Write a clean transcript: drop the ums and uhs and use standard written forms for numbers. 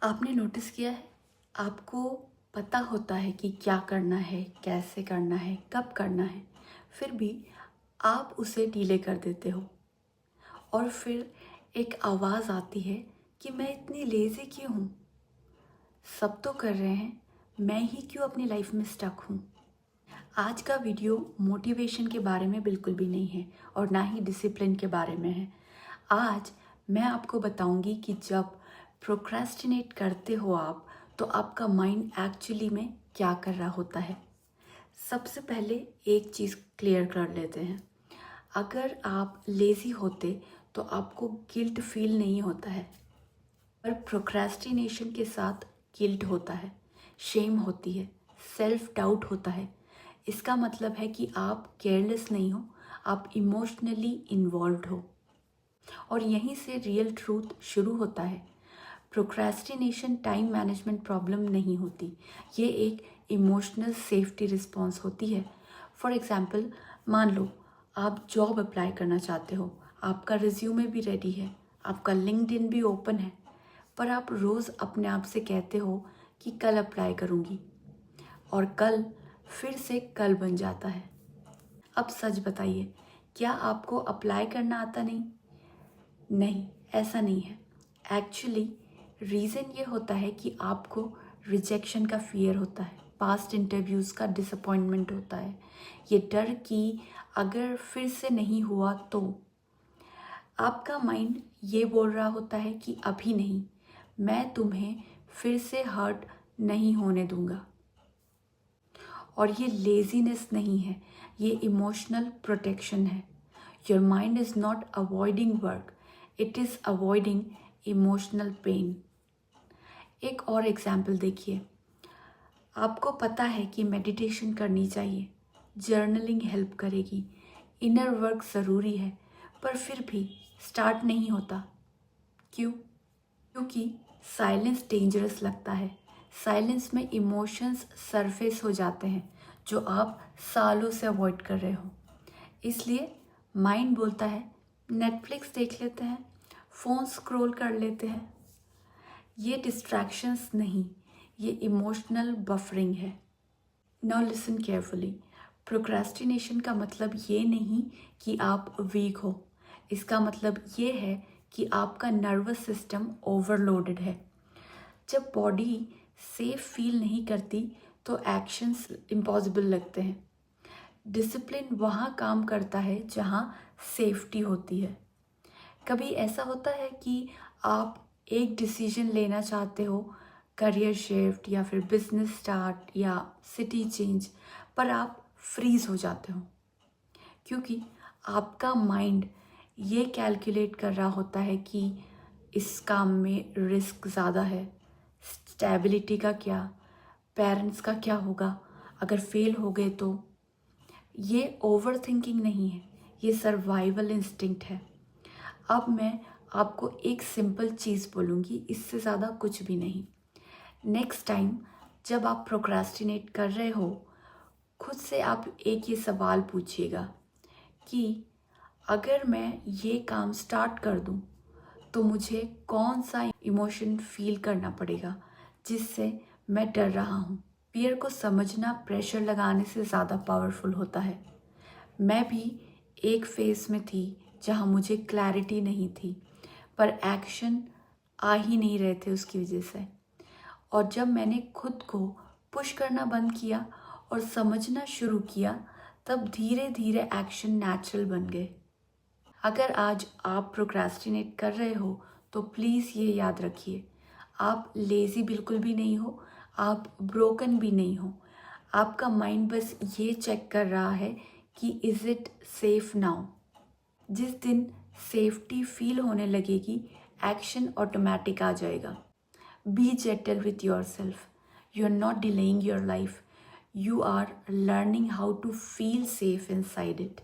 आपने नोटिस किया है, आपको पता होता है कि क्या करना है, कैसे करना है, कब करना है, फिर भी आप उसे डिले कर देते हो। और फिर एक आवाज़ आती है कि मैं इतनी लेज़ी क्यों हूँ, सब तो कर रहे हैं, मैं ही क्यों अपनी लाइफ में स्टक हूँ। आज का वीडियो मोटिवेशन के बारे में बिल्कुल भी नहीं है और ना ही डिसिप्लिन के बारे में है। आज मैं आपको बताऊंगी कि जब प्रोक्रेस्टिनेट करते हो आप, तो आपका माइंड एक्चुअली में क्या कर रहा होता है। सबसे पहले एक चीज़ क्लियर कर लेते हैं। अगर आप लेज़ी होते तो आपको गिल्ट फील नहीं होता है, पर प्रोक्रेस्टिनेशन के साथ गिल्ट होता है, शेम होती है, सेल्फ डाउट होता है। इसका मतलब है कि आप केयरलेस नहीं हो, आप इमोशनली इन्वॉल्व्ड हो। और यहीं से रियल ट्रूथ शुरू होता है। प्रोक्रेस्टिनेशन टाइम मैनेजमेंट प्रॉब्लम नहीं होती, ये एक इमोशनल सेफ्टी रिस्पॉन्स होती है। फॉर एग्जाम्पल, मान लो आप जॉब अप्लाई करना चाहते हो, आपका रिज्यूमे भी रेडी है, आपका लिंक्डइन भी ओपन है, पर आप रोज़ अपने आप से कहते हो कि कल अप्लाई करूँगी, और कल फिर से कल बन जाता है। अब सच बताइए, क्या आपको अप्लाई करना आता नहीं? नहीं, ऐसा नहीं है। एक्चुअली रीज़न ये होता है कि आपको रिजेक्शन का फियर होता है, पास्ट इंटरव्यूज़ का डिसअपॉइंटमेंट होता है, ये डर कि अगर फिर से नहीं हुआ तो। आपका माइंड ये बोल रहा होता है कि अभी नहीं, मैं तुम्हें फिर से हर्ट नहीं होने दूंगा। और ये लेज़ीनेस नहीं है, ये इमोशनल प्रोटेक्शन है। Your mind is not avoiding work, it is avoiding emotional pain. एक और एग्जाम्पल देखिए। आपको पता है कि मेडिटेशन करनी चाहिए, जर्नलिंग हेल्प करेगी, इनर वर्क ज़रूरी है, पर फिर भी स्टार्ट नहीं होता। क्यों? क्योंकि साइलेंस डेंजरस लगता है। साइलेंस में इमोशंस सरफेस हो जाते हैं जो आप सालों से अवॉइड कर रहे हो। इसलिए माइंड बोलता है नेटफ्लिक्स देख लेते हैं, फ़ोन स्क्रॉल कर लेते हैं। ये डिस्ट्रैक्शंस नहीं, ये इमोशनल बफरिंग है। Now listen carefully. प्रोक्रेस्टिनेशन का मतलब ये नहीं कि आप वीक हो, इसका मतलब ये है कि आपका नर्वस सिस्टम ओवरलोडेड है। जब बॉडी सेफ फील नहीं करती तो एक्शंस इम्पॉसिबल लगते हैं। डिसिप्लिन वहाँ काम करता है जहाँ सेफ्टी होती है। कभी ऐसा होता है कि आप एक डिसीजन लेना चाहते हो, करियर शिफ्ट या फिर बिजनेस स्टार्ट या सिटी चेंज, पर आप फ्रीज हो जाते हो क्योंकि आपका माइंड ये कैलकुलेट कर रहा होता है कि इस काम में रिस्क ज़्यादा है, स्टेबिलिटी का क्या, पेरेंट्स का क्या होगा अगर फेल हो गए तो। ये ओवर थिंकिंग नहीं है, ये सर्वाइवल इंस्टिंक्ट है। अब मैं आपको एक सिंपल चीज़ बोलूँगी, इससे ज़्यादा कुछ भी नहीं। नेक्स्ट टाइम जब आप प्रोक्रेस्टिनेट कर रहे हो, खुद से आप एक ये सवाल पूछिएगा कि अगर मैं ये काम स्टार्ट कर दूँ तो मुझे कौन सा इमोशन फील करना पड़ेगा जिससे मैं डर रहा हूँ। फियर को समझना प्रेशर लगाने से ज़्यादा पावरफुल होता है। मैं भी एक फेज में थी जहाँ मुझे क्लैरिटी नहीं थी, पर एक्शन आ ही नहीं रहे थे उसकी वजह से। और जब मैंने खुद को पुश करना बंद किया और समझना शुरू किया, तब धीरे धीरे एक्शन नेचुरल बन गए। अगर आज आप प्रोक्रेस्टिनेट कर रहे हो तो प्लीज़ ये याद रखिए, आप लेज़ी बिल्कुल भी नहीं हो, आप ब्रोकन भी नहीं हो। आपका माइंड बस ये चेक कर रहा है कि इज़ इट सेफ नाउ। जिस दिन सेफ्टी फील होने लगेगी, एक्शन ऑटोमेटिक आ जाएगा। Be gentle with yourself. You are not delaying your life, you are learning how to feel safe inside it.